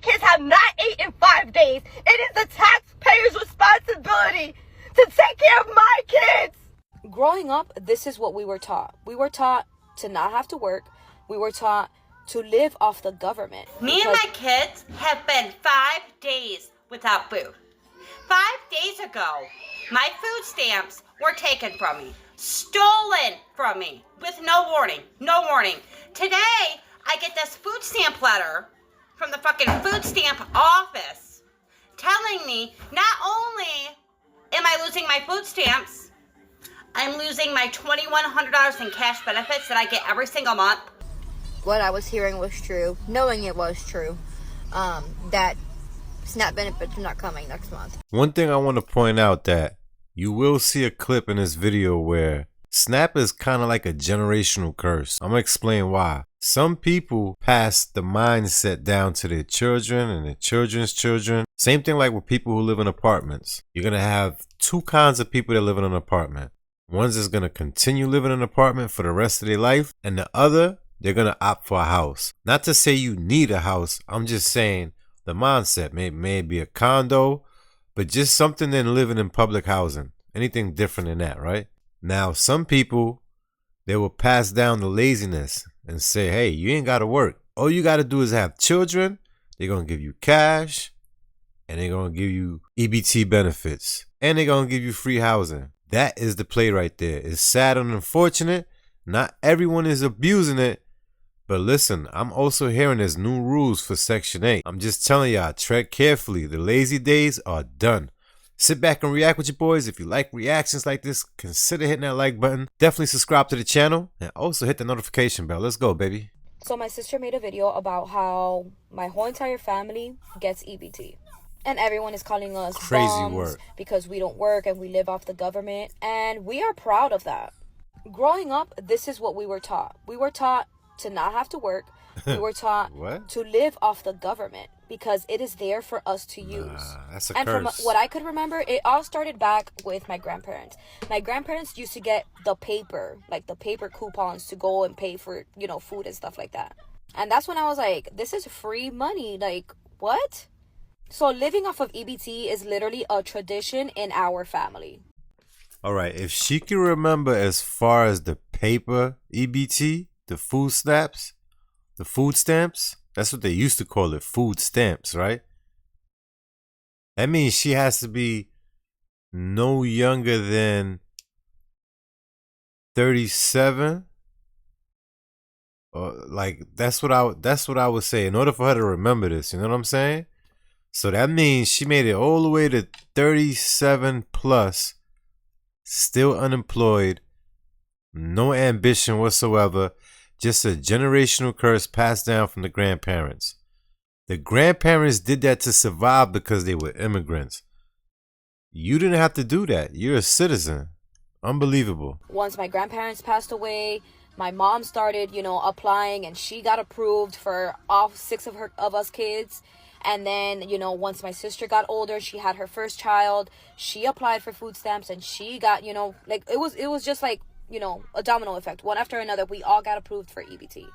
kids have not eaten in 5 days. It is the taxpayer's responsibility to take care of my kids. Growing up, this is what we were taught. We were taught to not have to work. We were taught to live off the government. Me and my kids have been 5 days without food. 5 days ago, my food stamps were taken from me, stolen from me, with no warning, no warning. Today, I get this food stamp letter from the fucking food stamp office telling me not only am I losing my food stamps, I'm losing my $2,100 in cash benefits that I get every single month. What I was hearing was true, knowing it was true, that SNAP benefits are not coming next month. One thing I want to point out that you will see a clip in this video where SNAP is kind of like a generational curse. I'm going to explain why. Some people pass the mindset down to their children and their children's children. Same thing like with people who live in apartments. You're going to have two kinds of people that live in an apartment. One's is going to continue living in an apartment for the rest of their life, and the other, they're going to opt for a house. Not to say you need a house. I'm just saying the mindset may be a condo, but just something than living in public housing. Anything different than that, right? Now, some people, they will pass down the laziness and say, hey, you ain't got to work. All you got to do is have children. They're going to give you cash, and they're going to give you EBT benefits, and they're going to give you free housing. That is the play right there. It's sad and unfortunate. Not everyone is abusing it. But listen, I'm also hearing there's new rules for Section 8. I'm just telling y'all, tread carefully. The lazy days are done. Sit back and react with your boys. If you like reactions like this, consider hitting that like button. Definitely subscribe to the channel and also hit the notification bell. Let's go, baby. So my sister made a video about how my whole entire family gets EBT. And everyone is calling us crazy bums work because we don't work and we live off the government. And we are proud of that. Growing up, this is what we were taught. We were taught to not have to work. We were taught to live off the government because it is there for us to use. That's a and curse. From what I could remember, it all started back with my grandparents. My grandparents used to get the paper, like the paper coupons to go and pay for, you know, food and stuff like that. And that's when I was like, this is free money. Like, what? So living off of EBT is literally a tradition in our family. All right. If she can remember as far as the paper EBT, the food stamps, that's what they used to call it, food stamps, right? That means she has to be no younger than 37. Or like that's what I would say in order for her to remember this, you know what I'm saying? So that means she made it all the way to 37 plus, still unemployed, no ambition whatsoever, just a generational curse passed down from the grandparents. The grandparents did that to survive because they were immigrants. You didn't have to do that. You're a citizen. Unbelievable. Once my grandparents passed away, my mom started, you know, applying, and she got approved for all 6 of us kids. And then, you know, once my sister got older, she had her first child, she applied for food stamps, and she got, you know, like it was just like, you know, a domino effect. One after another, we all got approved for EBT.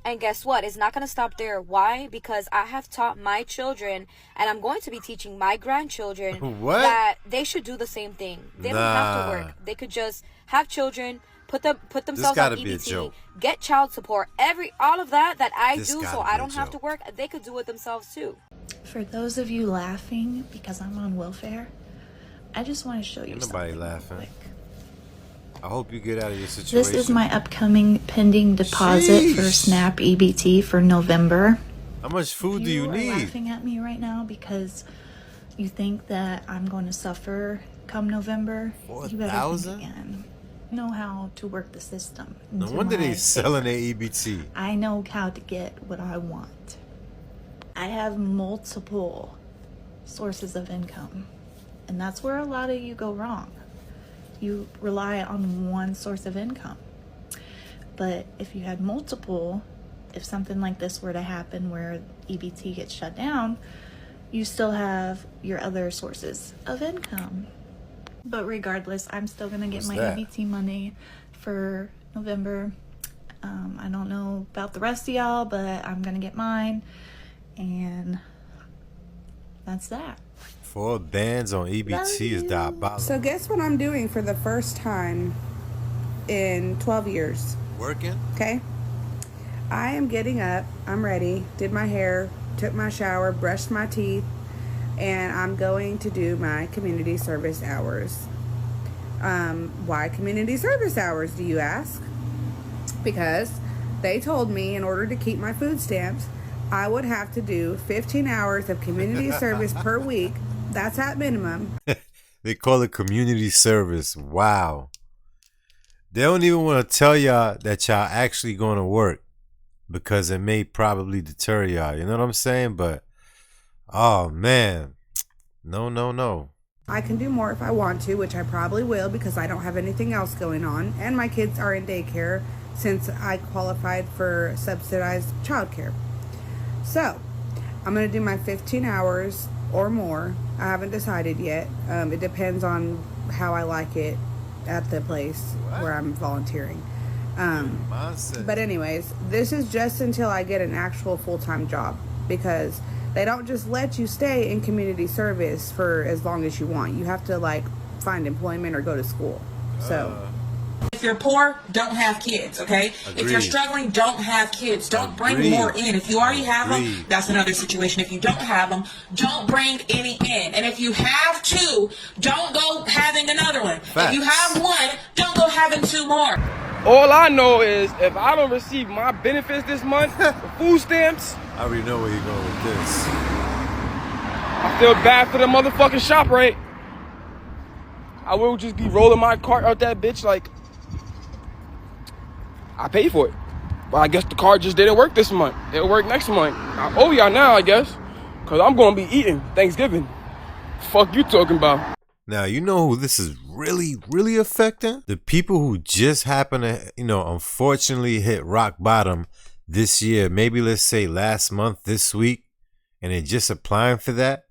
And guess what? It's not going to stop there. Why? Because I have taught my children, and I'm going to be teaching my grandchildren that they should do the same thing. They don't have to work. They could just have children, put themselves on EBT, get child support, all of that I do, so I don't have to work. They could do it themselves too. For those of you laughing because I'm on welfare, I just want to show you something. Nobody laughing. Quick. I hope you get out of your situation. This is my upcoming pending deposit for SNAP EBT for November. How much food do you need? You are laughing at me right now because you think that I'm going to suffer come November. 4,000? You better think again. Know how to work the system. No wonder they selling their EBT. I know how to get what I want. I have multiple sources of income, and that's where a lot of you go wrong. You rely on one source of income. But if you had multiple, if something like this were to happen where EBT gets shut down, you still have your other sources of income. But regardless, I'm still gonna get my EBT money for November. I don't know about the rest of y'all, but I'm gonna get mine, and that's that. 4 bands on EBT is diabolical. So guess what I'm doing for the first time in 12 years? Working? Okay. I am getting up. I'm ready. Did my hair, took my shower, brushed my teeth, and I'm going to do my community service hours. Why community service hours, do you ask? Because they told me in order to keep my food stamps, I would have to do 15 hours of community service per week. That's at minimum. They call it community service. Wow. They don't even want to tell y'all that y'all actually going to work because it may probably deter y'all. You know what I'm saying? But, oh, man. No. I can do more if I want to, which I probably will because I don't have anything else going on. And my kids are in daycare since I qualified for subsidized childcare. So, I'm going to do my 15 hours or more. I haven't decided yet. It depends on how I like it at the place where I'm volunteering. But anyways, this is just until I get an actual full-time job because they don't just let you stay in community service for as long as you want. You have to like find employment or go to school. So if you're poor, don't have kids, okay? Agreed. If you're struggling, don't have kids. Don't bring Agreed. more in. If you already have them, Agreed. that's another situation. If you don't have them, don't bring any in. And if you have 2, don't go having another one. Facts. If you have 1, don't go having 2 more. All I know is if I don't receive my benefits this month, the food stamps, I already know where you're going with this. I feel bad for the motherfucking shop, right? I will just be rolling my cart out that bitch like I paid for it. But I guess the card just didn't work this month. It'll work next month. I owe y'all now, I guess. Because I'm going to be eating Thanksgiving. Fuck you talking about? Now, you know who this is really affecting? The people who just happen to, unfortunately hit rock bottom this year. Maybe let's say last month, this week. And they're just applying for that.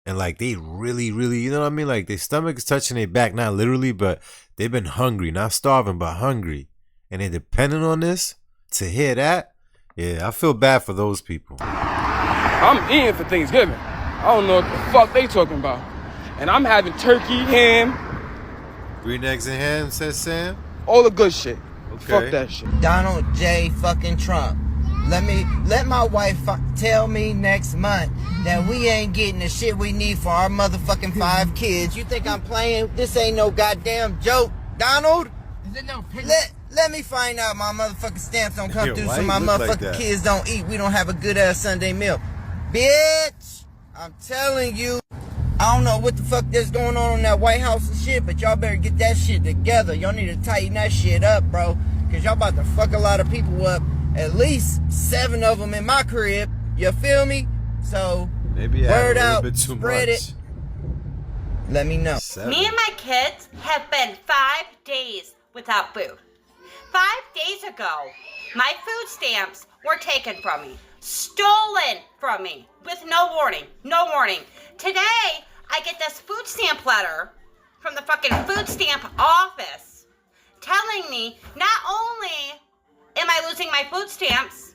And like they really, you know what I mean? Like their stomach is touching their back. Not literally, but they've been hungry. Not starving, but hungry. And they're depending on this to hear that. Yeah, I feel bad for those people. I'm eating for Thanksgiving. I don't know what the fuck they talking about. And I'm having turkey, ham. Green eggs and ham, says Sam. All the good shit. Okay. Fuck that shit. Donald J. fucking Trump. Let my wife tell me next month that we ain't getting the shit we need for our motherfucking 5 kids. You think I'm playing? This ain't no goddamn joke, Donald. Is it no let me find out my motherfucking stamps don't come through so my motherfucking kids don't eat. We don't have a good ass Sunday meal. Bitch, I'm telling you. I don't know what the fuck that's going on in that White House and shit, but y'all better get that shit together. Y'all need to tighten that shit up, bro. Cause y'all about to fuck a lot of people up. At least 7 of them in my crib. You feel me? So, maybe word out, bit too spread much. it. Let me know. 7. Me and my kids have been 5 days without food. 5 days ago, my food stamps were taken from me, stolen from me, with no warning. Today, I get this food stamp letter from the fucking food stamp office telling me not only am I losing my food stamps,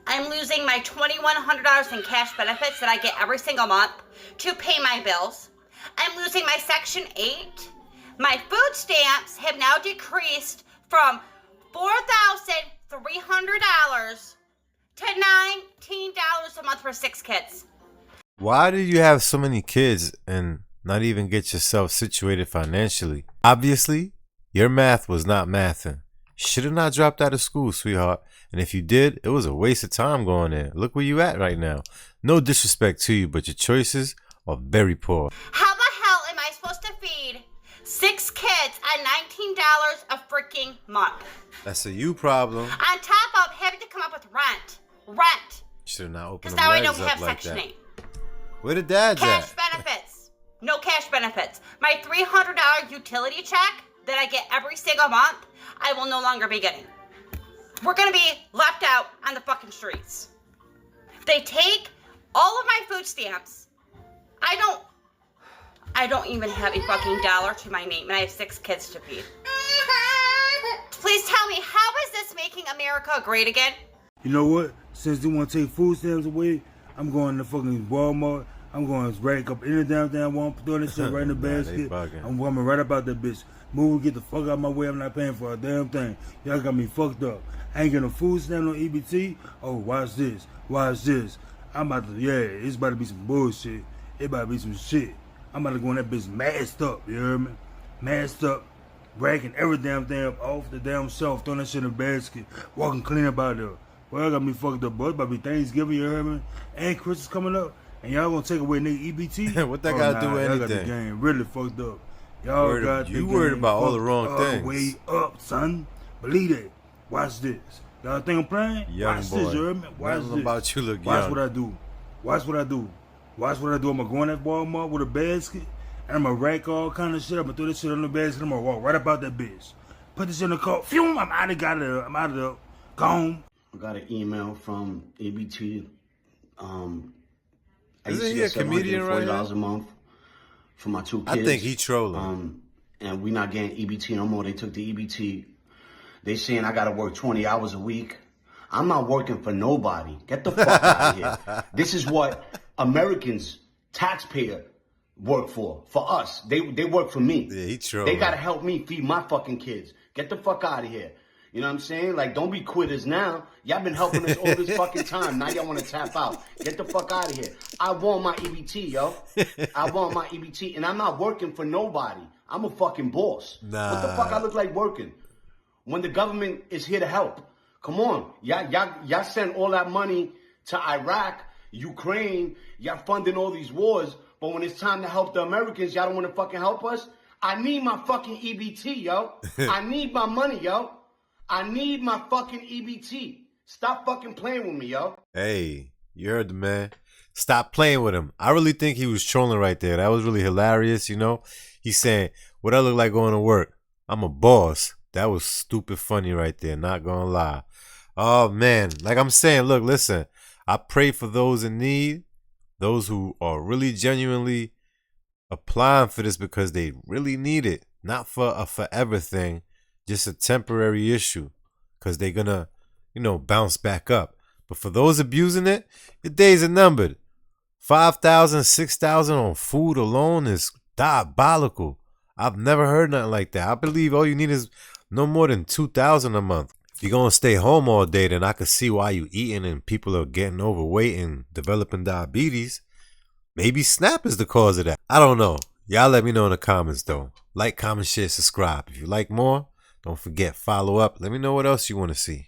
I'm losing my $2,100 in cash benefits that I get every single month to pay my bills. I'm losing my Section 8. My food stamps have now decreased from $4,300 to $19 a month for 6 kids. Why did you have so many kids and not even get yourself situated financially? Obviously, your math was not mathing. Should have not dropped out of school, sweetheart. And if you did, it was a waste of time going there. Look where you at right now. No disrespect to you, but your choices are very poor. How the hell am I supposed to feed 6 kids at $19 a freaking month? That's a you problem. On top of having to come up with rent. Should have not opened Because them now I legs know we up have like Section that. 8. Where the dads Cash at? benefits. No cash benefits. My $300 utility check that I get every single month, I will no longer be getting. We're going to be left out on the fucking streets. They take all of my food stamps. I don't even have a fucking dollar to my name, and I have 6 kids to feed. Please tell me, how is this making America great again? You know what? Since they want to take food stamps away, I'm going to fucking Walmart. I'm going to rack up any damn thing I want, throw that shit right in the basket. I'm coming right about that bitch. Move, get the fuck out of my way. I'm not paying for a damn thing. Y'all got me fucked up. I ain't getting a food stamp on EBT. Oh, watch this. Watch this. I'm about to, it's about to be some bullshit. It about to be some shit. I'm about to go in that bitch masked up, you hear me? Masked up, racking every damn thing up off the damn shelf, throwing that shit in the basket, walking clean about there. Well, I got me fucked up, boy. It's about to be Thanksgiving, you hear me? And Christmas coming up. And y'all gonna take away nigga EBT? What that gotta do with anything? Y'all got the game really fucked up. Y'all got the you worried about all the wrong things. Way up, son. Believe it. Watch this. Y'all think I'm playing? Young Watch boy. this, you heard me? Watch Nothing this. about you look Watch young. what I do. Watch what I do. Watch what I do. I'm gonna go in that Walmart with a basket, and I'm gonna rack all kind of shit. I'm gonna throw this shit on the basket. I'm gonna walk right about that bitch. Put this in the car. Phew, I'm out of there. I'm out of there. Gone. I got an email from EBT. I used Isn't to he a get comedian right now? $740 a month for my 2 kids. I think he trolling. And we not getting EBT no more. They took the EBT. They saying I gotta work 20 hours a week. I'm not working for nobody. Get the fuck out of here. This is what Americans, taxpayer, work for us. They work for me. Yeah, he trolling. They gotta help me feed my fucking kids. Get the fuck out of here. You know what I'm saying? Like, don't be quitters now. Y'all been helping us all this fucking time. Now y'all want to tap out. Get the fuck out of here. I want my EBT, yo. I want my EBT. And I'm not working for nobody. I'm a fucking boss. Nah. What the fuck I look like working? When the government is here to help. Come on. Y'all send all that money to Iraq, Ukraine. Y'all funding all these wars. But when it's time to help the Americans, y'all don't want to fucking help us? I need my fucking EBT, yo. I need my money, yo. I need my fucking EBT. Stop fucking playing with me, yo. Hey, you heard the man. Stop playing with him. I really think he was trolling right there. That was really hilarious, you know. He's saying, what I look like going to work? I'm a boss. That was stupid funny right there, not gonna lie. Oh, man. Like I'm saying, look, listen. I pray for those in need, those who are really genuinely applying for this because they really need it, not for a forever thing. Just a temporary issue because they're going to, bounce back up. But for those abusing it, your days are numbered. 5,000, 6,000 on food alone is diabolical. I've never heard nothing like that. I believe all you need is no more than 2,000 a month. If you're going to stay home all day, then I can see why you eating and people are getting overweight and developing diabetes. Maybe SNAP is the cause of that. I don't know. Y'all let me know in the comments though. Like, comment, share, subscribe. If you like more, don't forget, follow up. Let me know what else you want to see.